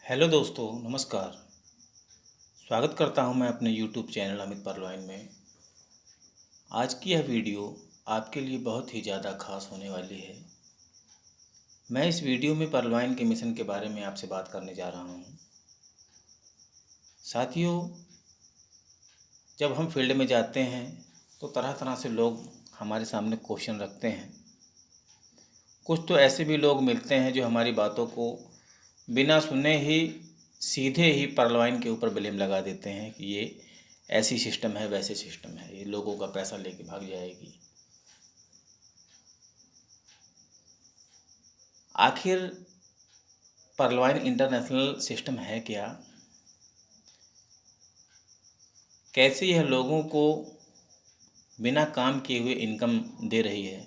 Hello दोस्तों, नमस्कार। स्वागत करता हूं मैं अपने यूट्यूब चैनल अमित परलवाइन में। आज की यह वीडियो आपके लिए बहुत ही ज़्यादा खास होने वाली है। मैं इस वीडियो में परलवाइन के मिशन के बारे में आपसे बात करने जा रहा हूं। साथियों, जब हम फील्ड में जाते हैं तो तरह तरह से लोग हमारे सामने क्वेश्चन रखते हैं। कुछ तो ऐसे भी लोग मिलते हैं जो हमारी बातों को बिना सुने ही सीधे ही परलवाइन के ऊपर ब्लेम लगा देते हैं कि ये ऐसी सिस्टम है, वैसे सिस्टम है, ये लोगों का पैसा लेके भाग जाएगी। आखिर परलवाइन इंटरनेशनल सिस्टम है क्या? कैसे यह लोगों को बिना काम किए हुए इनकम दे रही है?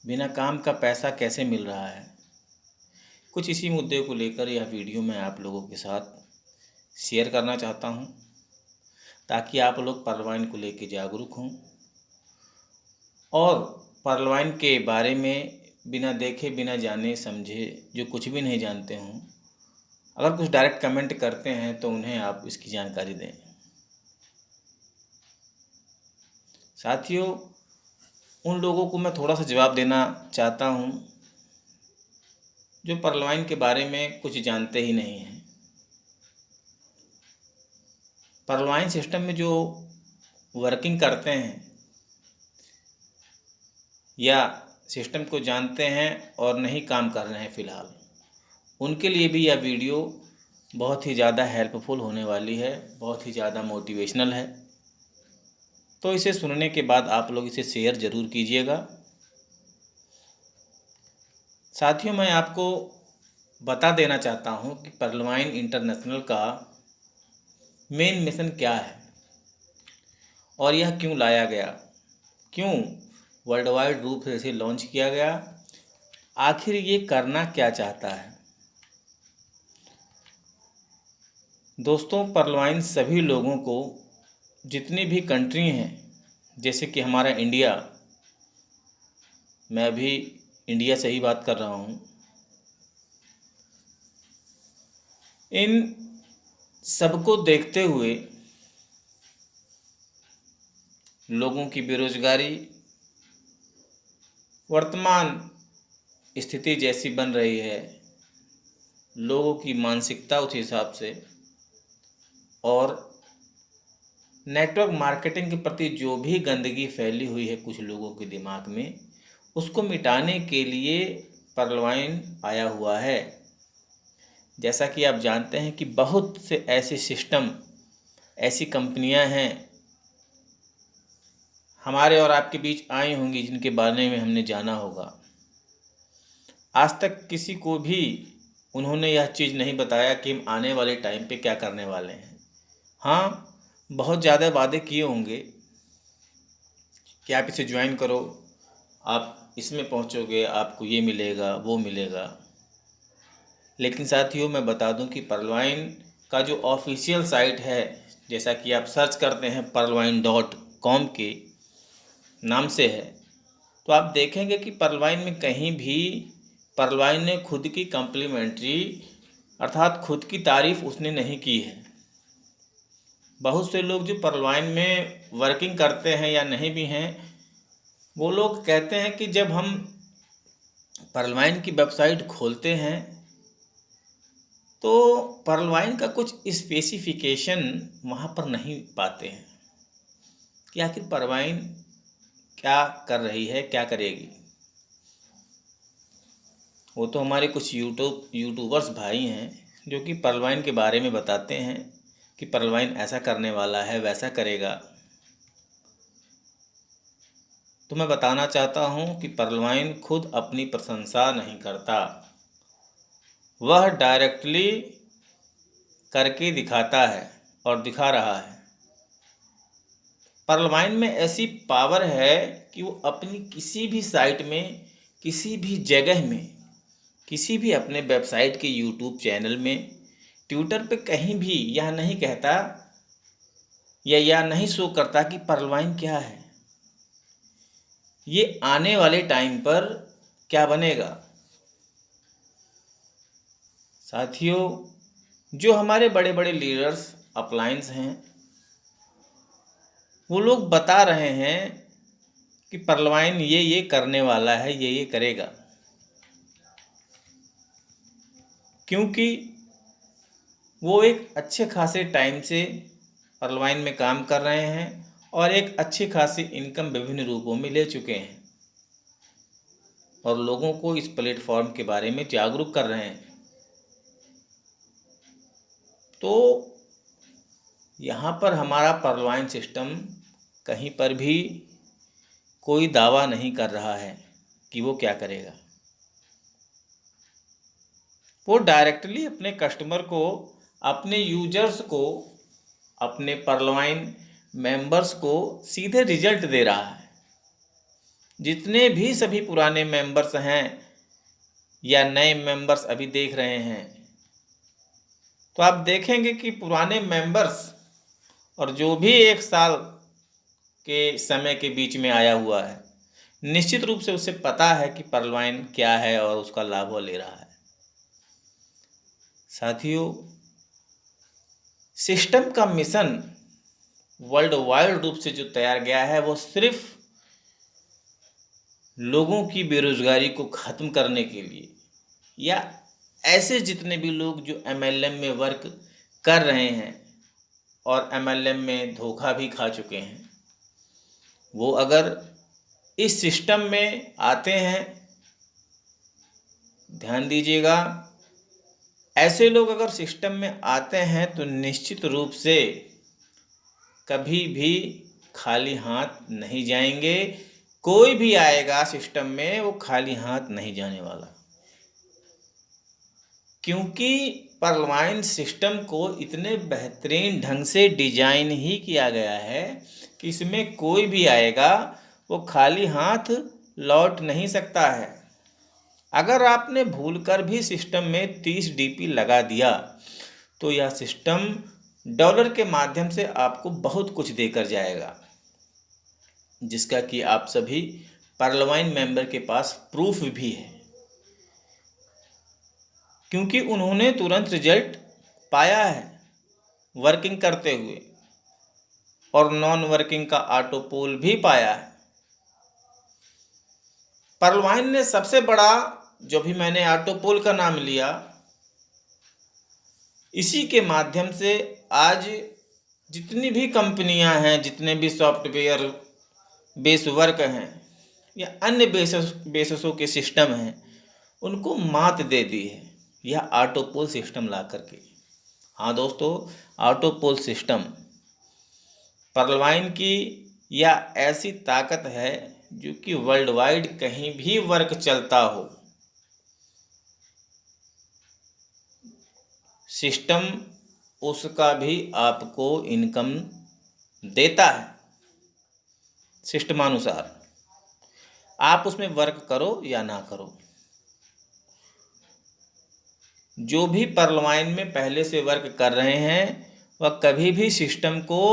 बिना काम का पैसा कैसे मिल रहा है? कुछ इसी मुद्दे को लेकर यह वीडियो मैं आप लोगों के साथ शेयर करना चाहता हूं, ताकि आप लोग परलवाइन को लेकर जागरूक हों और परलवाइन के बारे में बिना देखे बिना जाने समझे जो कुछ भी नहीं जानते हों, अगर कुछ डायरेक्ट कमेंट करते हैं तो उन्हें आप इसकी जानकारी दें। साथियों, उन लोगों को मैं थोड़ा सा जवाब देना चाहता हूं जो परलवाइन के बारे में कुछ जानते ही नहीं हैं। परलवाइन सिस्टम में जो वर्किंग करते हैं या सिस्टम को जानते हैं और नहीं काम कर रहे हैं फ़िलहाल, उनके लिए भी यह वीडियो बहुत ही ज़्यादा हेल्पफुल होने वाली है, बहुत ही ज़्यादा मोटिवेशनल है। तो इसे सुनने के बाद आप लोग इसे शेयर ज़रूर कीजिएगा। साथियों, मैं आपको बता देना चाहता हूं कि परलवाइन इंटरनेशनल का मेन मिशन क्या है और यह क्यों लाया गया, क्यों वर्ल्ड वाइड रूप से इसे लॉन्च किया गया, आखिर ये करना क्या चाहता है। दोस्तों, परलवाइन सभी लोगों को, जितनी भी कंट्री हैं, जैसे कि हमारा इंडिया, मैं अभी इंडिया से ही बात कर रहा हूँ, इन सबको देखते हुए लोगों की बेरोजगारी, वर्तमान स्थिति जैसी बन रही है, लोगों की मानसिकता उस हिसाब से, और नेटवर्क मार्केटिंग के प्रति जो भी गंदगी फैली हुई है कुछ लोगों के दिमाग में, उसको मिटाने के लिए परलवाइन आया हुआ है। जैसा कि आप जानते हैं कि बहुत से ऐसे सिस्टम, ऐसी कंपनियां हैं हमारे और आपके बीच आई होंगी जिनके बारे में हमने जाना होगा। आज तक किसी को भी उन्होंने यह चीज़ नहीं बताया कि हम आने वाले टाइम पे क्या करने वाले हैं। हाँ, बहुत ज़्यादा वादे किए होंगे कि आप इसे ज्वाइन करो, आप इसमें पहुंचोगे, आपको ये मिलेगा, वो मिलेगा। लेकिन साथियों, मैं बता दूं कि परलवाइन का जो ऑफिशियल साइट है, जैसा कि आप सर्च करते हैं perlwine.com के नाम से है, तो आप देखेंगे कि परलवाइन में कहीं भी परलवाइन ने खुद की कम्प्लीमेंट्री अर्थात खुद की तारीफ उसने नहीं की है। बहुत से लोग जो परलवाइन में वर्किंग करते हैं या नहीं भी हैं, वो लोग कहते हैं कि जब हम परलवाइन की वेबसाइट खोलते हैं तो परलवाइन का कुछ स्पेसिफिकेशन वहाँ पर नहीं पाते हैं कि आखिर परलवाइन क्या कर रही है, क्या करेगी। वो तो हमारे कुछ यूट्यूबर्स भाई हैं जो कि परलवाइन के बारे में बताते हैं कि परलवाइन ऐसा करने वाला है, वैसा करेगा। तो मैं बताना चाहता हूँ कि परलवाइन खुद अपनी प्रशंसा नहीं करता, वह डायरेक्टली करके दिखाता है और दिखा रहा है। परलवाइन में ऐसी पावर है कि वो अपनी किसी भी साइट में, किसी भी जगह में, किसी भी अपने वेबसाइट के यूट्यूब चैनल में, ट्विटर पे कहीं भी यह नहीं कहता या यह नहीं शो करता कि परलवाइन क्या है, ये आने वाले टाइम पर क्या बनेगा। साथियों, जो हमारे बड़े बड़े लीडर्स अपलायंस हैं, वो लोग बता रहे हैं कि पर्लवाइन ये करने वाला है, ये करेगा, क्योंकि वो एक अच्छे खासे टाइम से पर्लवाइन में काम कर रहे हैं और एक अच्छी खासी इनकम विभिन्न रूपों में ले चुके हैं और लोगों को इस प्लेटफॉर्म के बारे में जागरूक कर रहे हैं। तो यहाँ पर हमारा पर्लवाइन सिस्टम कहीं पर भी कोई दावा नहीं कर रहा है कि वो क्या करेगा। वो डायरेक्टली अपने कस्टमर को, अपने यूजर्स को, अपने पर्लवाइन मेंबर्स को सीधे रिजल्ट दे रहा है। जितने भी सभी पुराने मेंबर्स हैं या नए मेंबर्स अभी देख रहे हैं, तो आप देखेंगे कि पुराने मेंबर्स और जो भी 1 साल के समय के बीच में आया हुआ है, निश्चित रूप से उसे पता है कि पर्लवाइन क्या है और उसका लाभ वो ले रहा है। साथियों, सिस्टम का मिशन वर्ल्ड वाइड रूप से जो तैयार गया है, वो सिर्फ लोगों की बेरोजगारी को ख़त्म करने के लिए, या ऐसे जितने भी लोग जो MLM में वर्क कर रहे हैं और MLM में धोखा भी खा चुके हैं, वो अगर इस सिस्टम में आते हैं, ध्यान दीजिएगा, ऐसे लोग अगर सिस्टम में आते हैं तो निश्चित रूप से कभी भी खाली हाथ नहीं जाएंगे। कोई भी आएगा सिस्टम में, वो खाली हाथ नहीं जाने वाला, क्योंकि पर्लवाइन सिस्टम को इतने बेहतरीन ढंग से डिजाइन ही किया गया है कि इसमें कोई भी आएगा वो खाली हाथ लौट नहीं सकता है। अगर आपने भूलकर भी सिस्टम में 30 DP लगा दिया तो यह सिस्टम डॉलर के माध्यम से आपको बहुत कुछ देकर जाएगा, जिसका कि आप सभी पर्लवाइन मेंबर के पास प्रूफ भी है, क्योंकि उन्होंने तुरंत रिजल्ट पाया है वर्किंग करते हुए, और नॉन वर्किंग का ऑटो पोल भी पाया है। पर्लवाइन ने सबसे बड़ा, जो भी मैंने ऑटो पोल का नाम लिया, इसी के माध्यम से आज जितनी भी कंपनियां हैं, जितने भी सॉफ्टवेयर बेस वर्क हैं या अन्य बेसों के सिस्टम हैं, उनको मात दे दी है यह ऑटो पोल सिस्टम ला करके। हाँ दोस्तों, ऑटो पोल सिस्टम पर्लवाइन की या ऐसी ताकत है जो कि वर्ल्ड वाइड कहीं भी वर्क चलता हो, सिस्टम उसका भी आपको इनकम देता है सिस्टमानुसार। आप उसमें वर्क करो या ना करो। जो भी पर्लवाइन में पहले से वर्क कर रहे हैं वह कभी भी सिस्टम को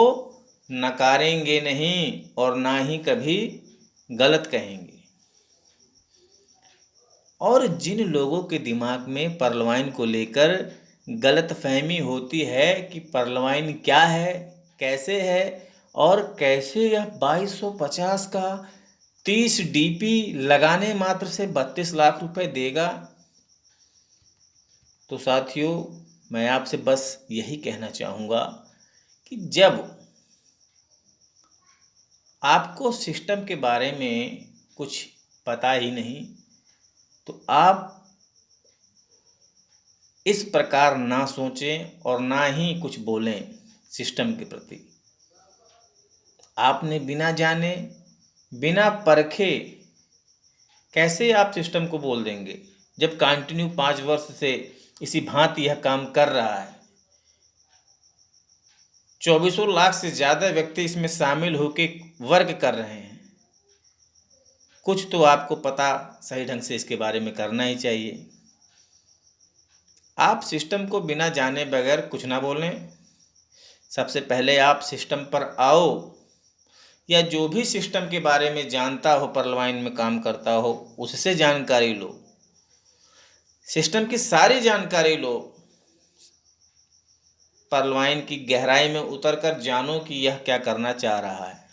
नकारेंगे नहीं और ना ही कभी गलत कहेंगे। और जिन लोगों के दिमाग में पर्लवाइन को लेकर गलत फहमी होती है कि पर्लवाइन क्या है, कैसे है और कैसे यह 2250 का 30 DP लगाने मात्र से 32 लाख रुपए देगा, तो साथियों मैं आपसे बस यही कहना चाहूँगा कि जब आपको सिस्टम के बारे में कुछ पता ही नहीं, तो आप इस प्रकार ना सोचें और ना ही कुछ बोलें सिस्टम के प्रति। आपने बिना जाने, बिना परखे कैसे आप सिस्टम को बोल देंगे, जब कंटिन्यू 5 वर्ष से इसी भांति यह काम कर रहा है। 2400 लाख से ज़्यादा व्यक्ति इसमें शामिल होकर वर्क कर रहे हैं। कुछ तो आपको पता सही ढंग से इसके बारे में करना ही चाहिए। आप सिस्टम को बिना जाने बगैर कुछ ना बोलें। सबसे पहले आप सिस्टम पर आओ, या जो भी सिस्टम के बारे में जानता हो, पर्लवाइन में काम करता हो, उससे जानकारी लो, सिस्टम की सारी जानकारी लो। पर्लवाइन की गहराई में उतरकर जानो कि यह क्या करना चाह रहा है।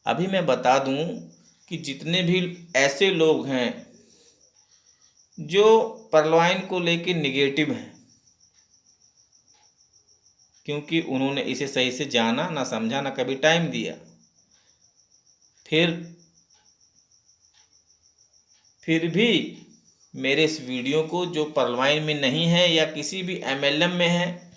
अभी मैं बता दूं कि जितने भी ऐसे लोग हैं जो पर्लवाइन को लेकर निगेटिव हैं, क्योंकि उन्होंने इसे सही से जाना ना, समझा ना, कभी टाइम दिया, फिर भी मेरे इस वीडियो को जो पर्लवाइन में नहीं है या किसी भी एमएलएम में है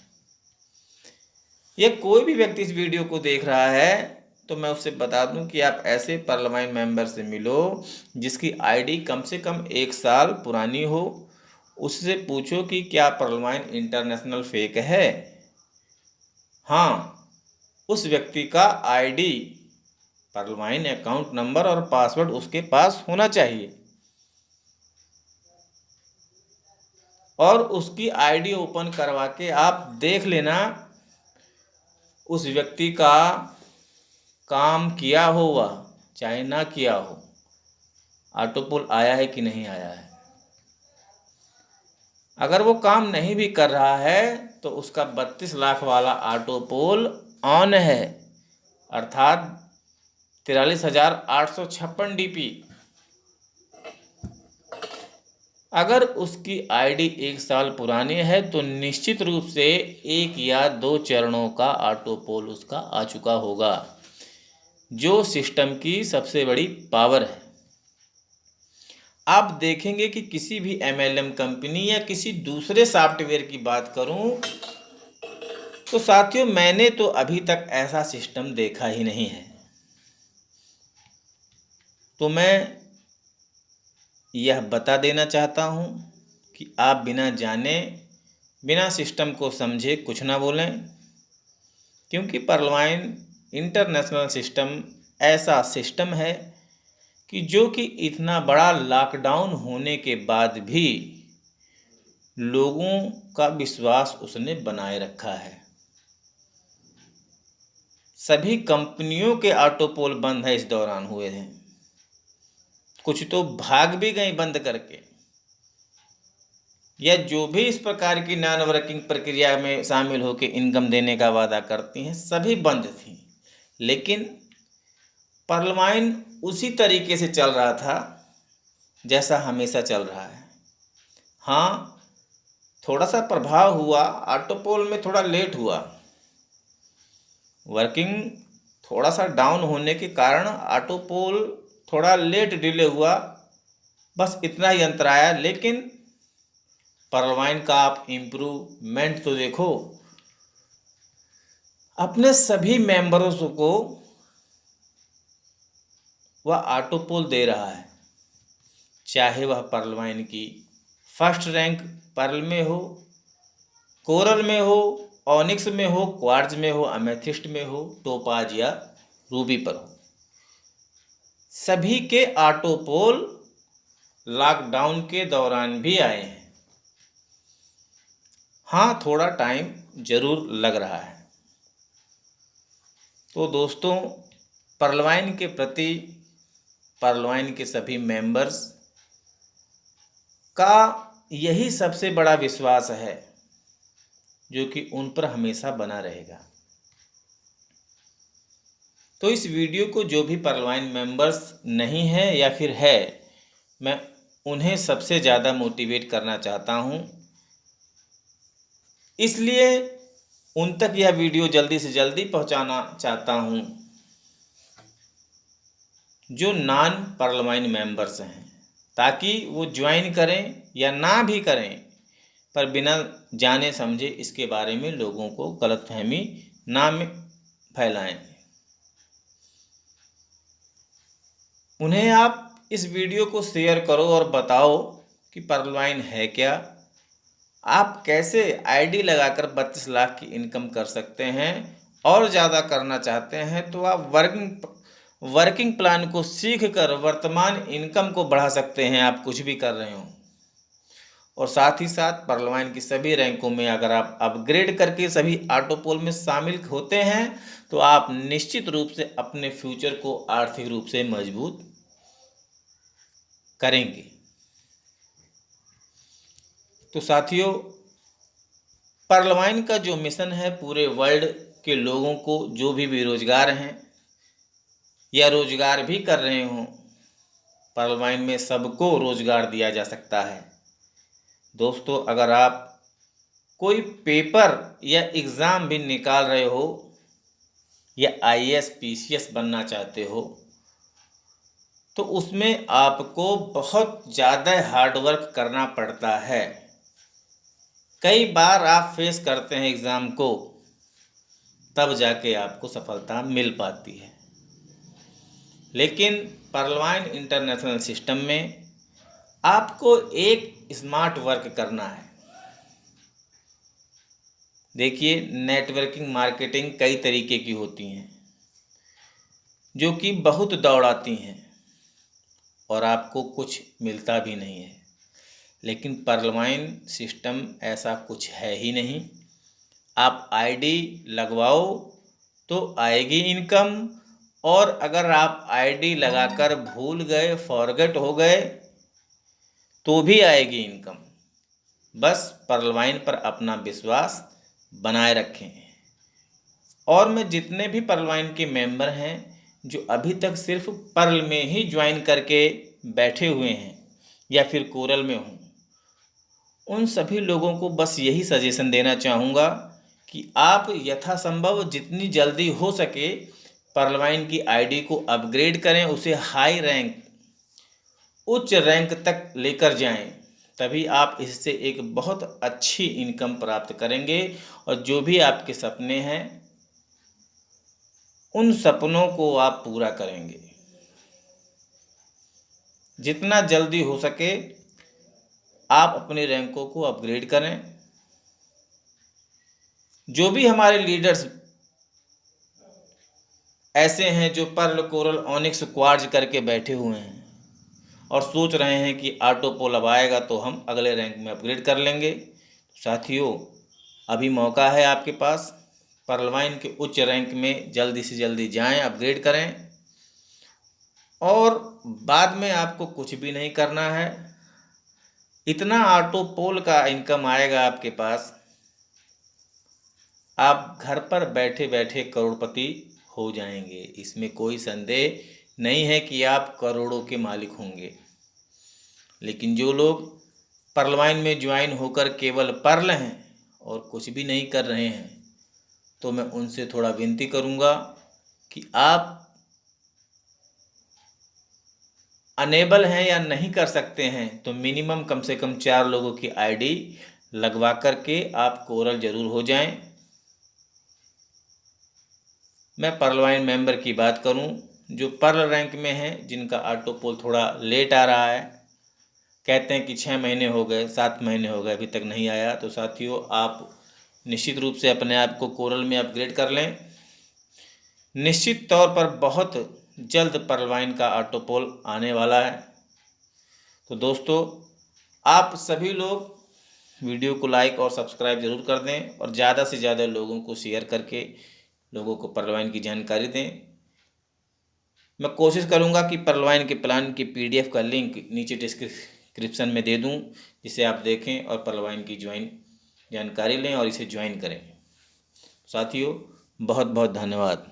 या कोई भी व्यक्ति इस वीडियो को देख रहा है, तो मैं उससे बता दूं कि आप ऐसे पर्लवाइन मेंबर से मिलो जिसकी आईडी कम से कम 1 साल पुरानी हो। उससे पूछो कि क्या पर्लवाइन इंटरनेशनल फेक है। हाँ, उस व्यक्ति का आईडी, पर्लवाइन अकाउंट नंबर और पासवर्ड उसके पास होना चाहिए और उसकी आईडी ओपन करवा के आप देख लेना उस व्यक्ति का काम किया हो वह चाहे ना किया हो, ऑटोपोल आया है कि नहीं आया है। अगर वो काम नहीं भी कर रहा है तो उसका 32 लाख वाला ऑटोपोल ऑन है, अर्थात 43,856 डीपी। अगर उसकी आईडी 1 साल पुरानी है तो निश्चित रूप से 1 या 2 चरणों का ऑटोपोल उसका आ चुका होगा, जो सिस्टम की सबसे बड़ी पावर है। आप देखेंगे कि किसी भी एमएलएम कंपनी या किसी दूसरे सॉफ्टवेयर की बात करूं तो साथियों, मैंने तो अभी तक ऐसा सिस्टम देखा ही नहीं है। तो मैं यह बता देना चाहता हूं कि आप बिना जाने, बिना सिस्टम को समझे कुछ ना बोलें, क्योंकि पर्लवाइन इंटरनेशनल सिस्टम ऐसा सिस्टम है कि जो कि इतना बड़ा लॉकडाउन होने के बाद भी लोगों का विश्वास उसने बनाए रखा है। सभी कंपनियों के ऑटोपोल बंद है इस दौरान हुए हैं, कुछ तो भाग भी गई बंद करके, या जो भी इस प्रकार की नॉन वर्किंग प्रक्रिया में शामिल होकर इनकम देने का वादा करती हैं सभी बंद थी। लेकिन पर्लवाइन उसी तरीके से चल रहा था जैसा हमेशा चल रहा है। हाँ, थोड़ा सा प्रभाव हुआ, ऑटोपोल में थोड़ा लेट हुआ, वर्किंग थोड़ा सा डाउन होने के कारण ऑटोपोल थोड़ा लेट डिले हुआ, बस इतना ही अंतर आया। लेकिन पर्लवाइन का आप इम्प्रूवमेंट तो देखो, अपने सभी मेंबरों को वह ऑटोपोल दे रहा है, चाहे वह पर्लवाइन की फर्स्ट रैंक पर्ल में हो, कोरल में हो, ऑनिक्स में हो, क्वार्ट्ज में हो, अमेथिस्ट में हो, टोपाज या रूबी पर हो। सभी के ऑटोपोल लॉकडाउन के दौरान भी आए हैं। हाँ, थोड़ा टाइम जरूर लग रहा है। तो दोस्तों, पर्लवाइन के प्रति पर्लवाइन के सभी मेंबर्स का यही सबसे बड़ा विश्वास है जो कि उन पर हमेशा बना रहेगा। तो इस वीडियो को जो भी पर्लवाइन मेंबर्स नहीं है या फिर है, मैं उन्हें सबसे ज़्यादा मोटिवेट करना चाहता हूं, इसलिए उन तक यह वीडियो जल्दी से जल्दी पहुंचाना चाहता हूं जो नॉन पर्लवाइन मेंबर्स हैं, ताकि वो ज्वाइन करें या ना भी करें, पर बिना जाने समझे इसके बारे में लोगों को गलतफहमी ना फैलाएं। उन्हें आप इस वीडियो को शेयर करो और बताओ कि पर्लवाइन है क्या, आप कैसे आईडी लगाकर 32 लाख की इनकम कर सकते हैं, और ज़्यादा करना चाहते हैं तो आप वर्किंग प्लान को सीख कर वर्तमान इनकम को बढ़ा सकते हैं, आप कुछ भी कर रहे हो। और साथ ही साथ पर्लवाइन की सभी रैंकों में अगर आप अपग्रेड करके सभी ऑटोपोल में शामिल होते हैं तो आप निश्चित रूप से अपने फ्यूचर को आर्थिक रूप से मजबूत करेंगे। तो साथियों, पर्लवाइन का जो मिशन है, पूरे वर्ल्ड के लोगों को, जो भी बेरोजगार हैं या रोजगार भी कर रहे हों, पर्लवाइन में सबको रोजगार दिया जा सकता है। दोस्तों, अगर आप कोई पेपर या एग्ज़ाम भी निकाल रहे हो या IAS PCS बनना चाहते हो, तो उसमें आपको बहुत ज़्यादा हार्डवर्क करना पड़ता है। कई बार आप फेस करते हैं एग्ज़ाम को, तब जाके आपको सफलता मिल पाती है। लेकिन पर्लवाइन इंटरनेशनल सिस्टम में आपको एक स्मार्ट वर्क करना है। देखिए, नेटवर्किंग मार्केटिंग कई तरीके की होती हैं, जो कि बहुत दौड़ाती हैं और आपको कुछ मिलता भी नहीं है। लेकिन पर्लवाइन सिस्टम ऐसा कुछ है ही नहीं। आप ID लगवाओ तो आएगी इनकम, और अगर आप ID लगाकर भूल गए, फॉरगेट हो गए, तो भी आएगी इनकम। बस पर्लवाइन पर अपना विश्वास बनाए रखें। और मैं जितने भी पर्लवाइन के मेंबर हैं जो अभी तक सिर्फ पर्ल में ही ज्वाइन करके बैठे हुए हैं या फिर कोरल में हों, उन सभी लोगों को बस यही सजेशन देना चाहूँगा कि आप यथासंभव जितनी जल्दी हो सके पर्लवाइन की ID को अपग्रेड करें, उसे हाई रैंक, उच्च रैंक तक लेकर जाएं। तभी आप इससे एक बहुत अच्छी इनकम प्राप्त करेंगे और जो भी आपके सपने हैं, उन सपनों को आप पूरा करेंगे। जितना जल्दी हो सके आप अपने रैंकों को अपग्रेड करें। जो भी हमारे लीडर्स ऐसे हैं जो पर्ल, कोरल, ऑनिक्स, क्वार्ट्ज करके बैठे हुए हैं और सोच रहे हैं कि ऑटोपोल अब आएगा तो हम अगले रैंक में अपग्रेड कर लेंगे, साथियों, अभी मौका है आपके पास। पर्लवाइन के उच्च रैंक में जल्दी से जल्दी जाएं, अपग्रेड करें, और बाद में आपको कुछ भी नहीं करना है। इतना ऑटोपोल का इनकम आएगा आपके पास, आप घर पर बैठे बैठे करोड़पति हो जाएंगे। इसमें कोई संदेह नहीं है कि आप करोड़ों के मालिक होंगे। लेकिन जो लोग पर्लवाइन में ज्वाइन होकर केवल पर्ल हैं और कुछ भी नहीं कर रहे हैं, तो मैं उनसे थोड़ा विनती करूंगा कि आप अनेबल हैं या नहीं कर सकते हैं, तो मिनिमम कम से कम 4 लोगों की ID लगवा करके आप कोरल जरूर हो जाएं। मैं पर्लवाइन मेंबर की बात करूं जो पर्ल रैंक में हैं, जिनका ऑटोपोल थोड़ा लेट आ रहा है, कहते हैं कि 6 महीने हो गए, 7 महीने हो गए, अभी तक नहीं आया, तो साथियों, आप निश्चित रूप से अपने आप को कोरल में अपग्रेड कर लें। निश्चित तौर पर बहुत जल्द पर्लवाइन का ऑटोपोल आने वाला है। तो दोस्तों, आप सभी लोग वीडियो को लाइक और सब्सक्राइब जरूर कर दें और ज़्यादा से ज़्यादा लोगों को शेयर करके लोगों को पर्लवाइन की जानकारी दें। मैं कोशिश करूंगा कि पर्लवाइन के प्लान की PDF का लिंक नीचे डिस्क्रिप्शन में दे दूं, जिसे आप देखें और पर्लवाइन की जानकारी लें और इसे ज्वाइन करें। साथियों, बहुत बहुत धन्यवाद।